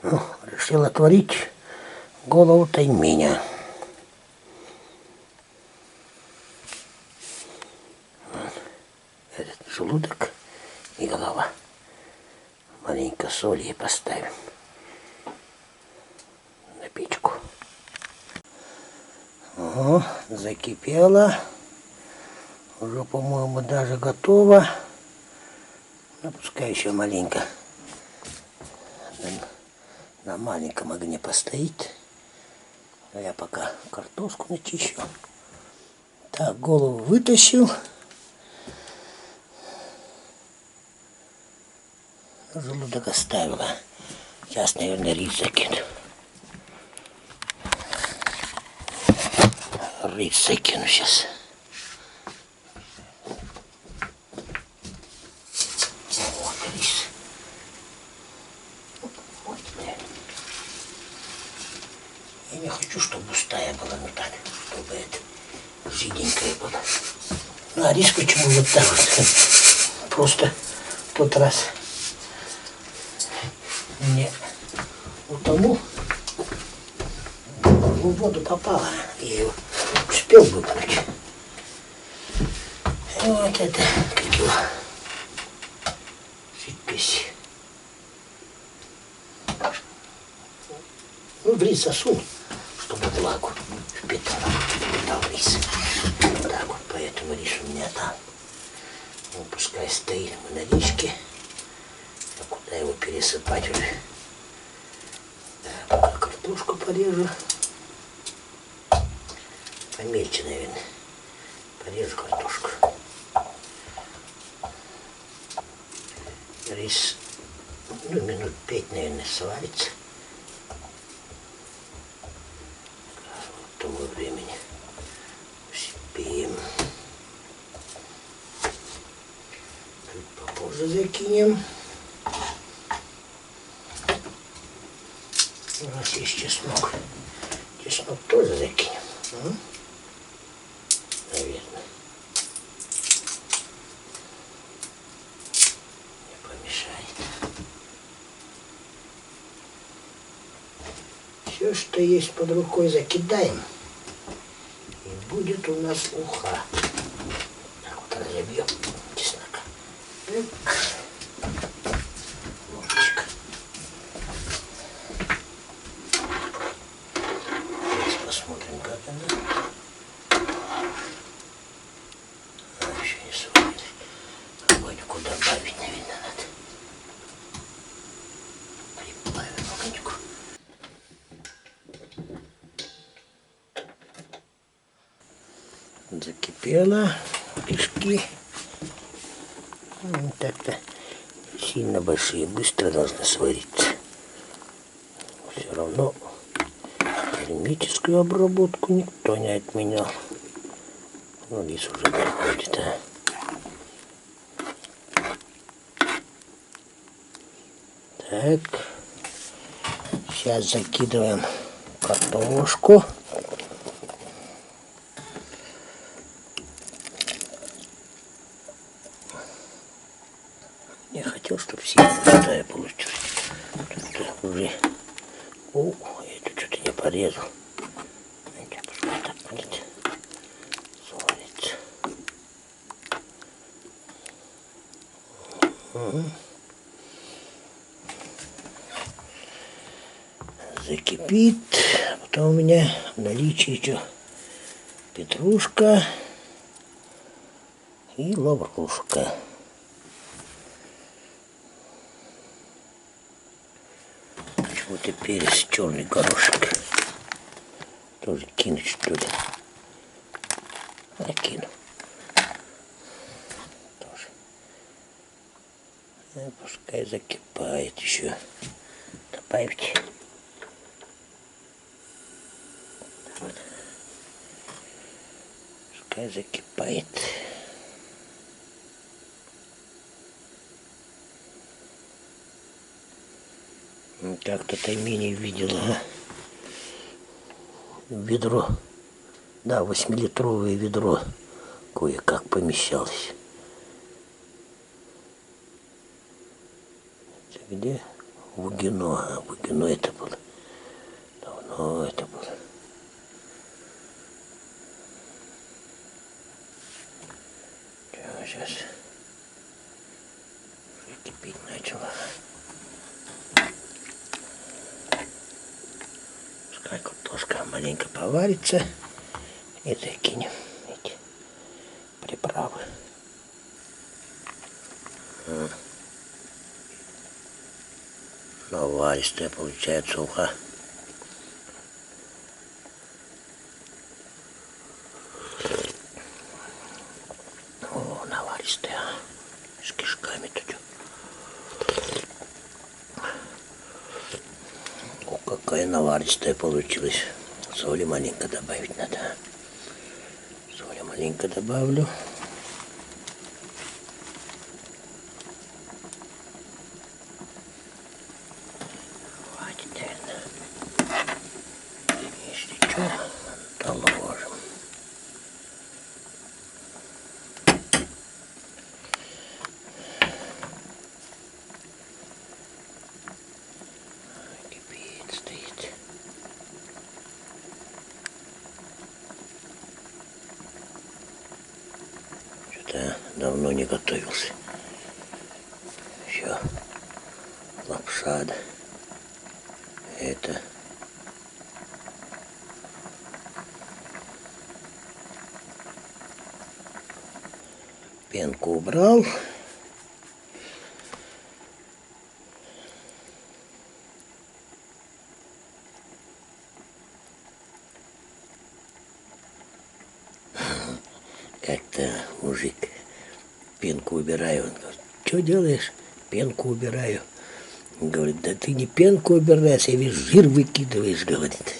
Ну, решил отварить голову тайменя. Этот желудок и голова. Маленько соли поставим на печку. О, закипело. Уже, по-моему, даже готово. Ну, пускай еще маленько на маленьком огне постоит. А я пока картошку начищу. Так, голову вытащил. Желудок оставила. Сейчас, наверное, рис закину. Рис закину сейчас. Вот рис. Вот, я не хочу, чтобы густая была, но так, чтобы это жиденькая была. Ну, а рис почему вот так вот? Просто в тот раз мне утонул, в воду попала, я его успел выкинуть. И вот это, как его, жидкость. Ну, в рис засунул, чтобы влагу впитал рис. Вот так вот, поэтому рис у меня там. Ну, пускай стоит в наличке. А куда его пересыпать уже? Да, пока картошку порежу. Помельче, наверное. Порежу картошку. Рис, ну, минут 5, наверное, сварится. К тому времени успеем. Чуть попозже закинем. У нас есть чеснок. Чеснок тоже закинем. Наверное. Не помешает. Все, что есть под рукой, закидаем. И будет у нас уха. Так вот разобьем чеснока. Ложечка. Сейчас посмотрим, как она. А, еще не сварилась. Огоньку добавить, наверное, надо. Прибавим огоньку. Закипело, пешки. Так-то сильно большие, быстро должны свариться. Все равно термическую обработку никто не отменял. Ну, рис уже подходит, а. Так, сейчас закидываем картошку. Я хотел, чтобы сильно густая получилась. Тут уже... О, я тут что-то не порезал. Пускай так будет. Сварится. Закипит. Потом у меня в наличии еще петрушка и лаврушка. Почему-то перец, черный горошек. Тоже кинуть, что ли? Накину. Тоже. И пускай закипает еще. Добавить. Вот. Пускай закипает. Как-то тайменей видела. Ведро. Да, 8-литровое ведро кое-как помещалось. Это где? Вагино. Вагино это было. Давно это было. Сейчас кипеть начало. Пускай картошка маленько поварится. И закинем эти приправы. Наваристая получается уха. О, наваристая. С кишками тут. О, какая наваристая получилась. Соли маленько добавить надо. Соли маленько добавлю. Хватит, наверное. Если что, доложим. Кипит, стоит. Что-то давно не готовился. Еще лапша, да. Это пенку убрал. Как-то мужик пенку убираю. Он говорит, что делаешь? Пенку убираю. Он говорит, да ты не пенку убираешь, а весь жир выкидываешь, говорит.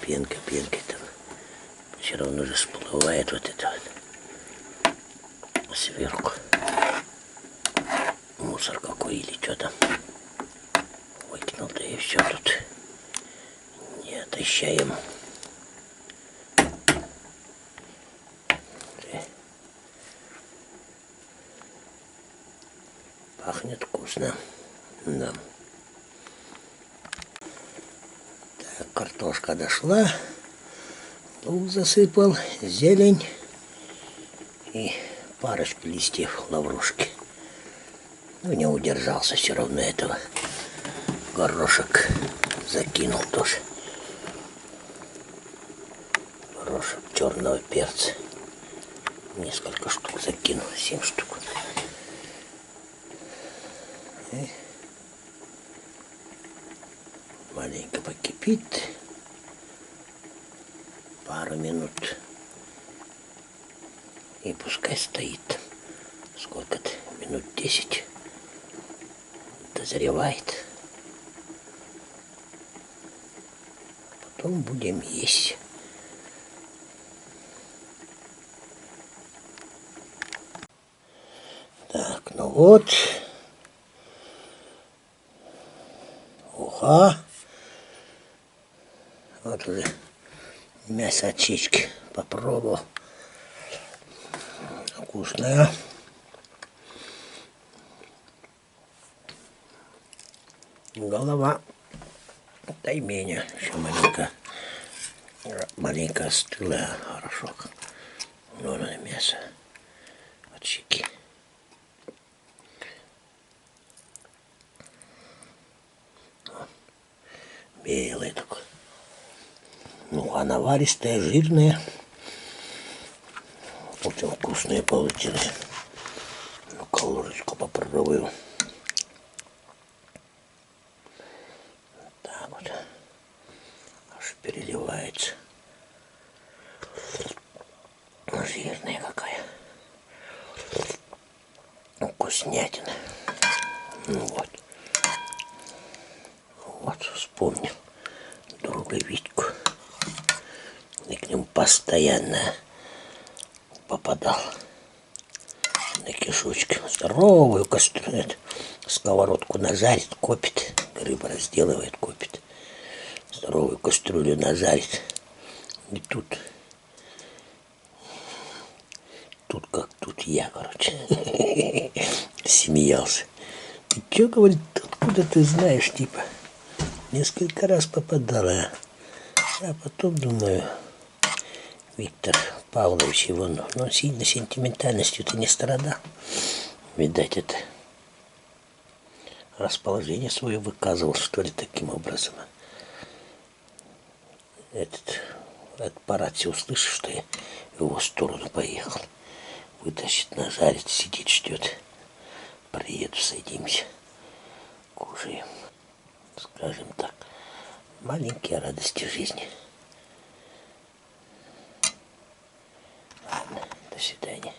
Пенка там. Все равно же всплывает вот это вот сверху. Мусор какой или что там. Выкинул-то и все тут. Не отощаем. Пахнет вкусно. Да. Так, картошка дошла. Лук засыпал, зелень и парочку листьев лаврушки. Ну, не удержался все равно этого. Горошек закинул тоже. Горошек черного перца. Несколько штук закинул, 7 штук. И маленько покипит. Пару минут. И пускай стоит. Сколько-то? Минут 10. Дозревает. Потом будем есть. Так, ну вот. Уха. Вот уже мясо от чечки попробовал. Вкусная. Голова тайменя. Еще маленько остыла. Хорошо. Ну, мясо от щеки. Белый такой. Ну, а наваристая, жирная. Очень вкусная получилась. Ну-ка, ложечку попробую. Так вот. Аж переливается. Жирная какая. Вкуснятина. Ну вот. Вот, вспомнил друга Витьку. И к нему постоянно попадал на кишочки. Здоровую кастрюлю, сковородку нажарит, копит. Рыба разделывает, копит. Здоровую кастрюлю нажарит. И тут как тут я, короче. Смеялся. Ты чё, говорит, откуда ты знаешь, типа? Несколько раз попадала. А потом думаю, Виктор Павлович Иванов, но сильно сентиментальностью-то не страдал. Видать, это расположение свое выказывал, что ли, таким образом. Этот аппарат все услышит, что я в его сторону поехал. Вытащит, нажарит, сидит, ждет. Приеду, садимся, кушаем. Скажем так, маленькие радости жизни. Ладно, до свидания.